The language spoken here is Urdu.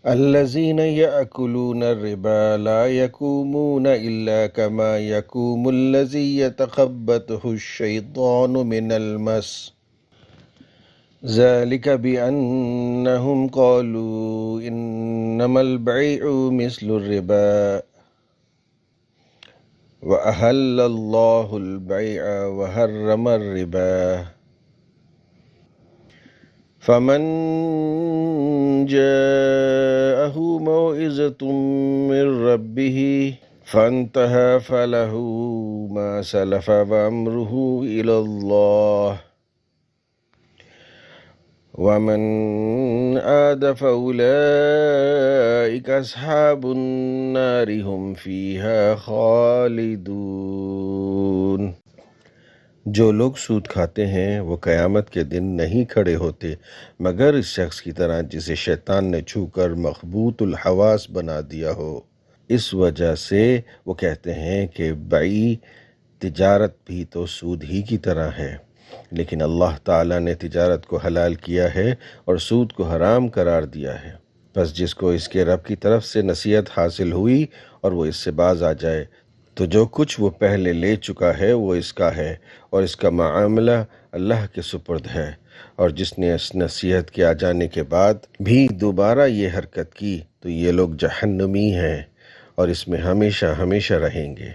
الذين يأكلون الربا لا يقومون إلا كما يقوم الذي يتخبطه الشيطان من المس ذلك بأنهم قالوا إنما البيع مثل الربا وأحل الله البيع وحرم الربا فمن جاءه موعظة من ربه فانتهى فله ما سلف وأمره إلى الله ومن عاد فأولئك أصحاب النار هم فيها خالدون۔ جو لوگ سود کھاتے ہیں وہ قیامت کے دن نہیں کھڑے ہوتے مگر اس شخص کی طرح جسے شیطان نے چھو کر مخبوط الحواس بنا دیا ہو۔ اس وجہ سے وہ کہتے ہیں کہ بیع تجارت بھی تو سود ہی کی طرح ہے، لیکن اللہ تعالیٰ نے تجارت کو حلال کیا ہے اور سود کو حرام قرار دیا ہے۔ پس جس کو اس کے رب کی طرف سے نصیحت حاصل ہوئی اور وہ اس سے باز آ جائے تو جو کچھ وہ پہلے لے چکا ہے وہ اس کا ہے اور اس کا معاملہ اللہ کے سپرد ہے، اور جس نے اس نصیحت کے آ جانے کے بعد بھی دوبارہ یہ حرکت کی تو یہ لوگ جہنمی ہیں اور اس میں ہمیشہ ہمیشہ رہیں گے۔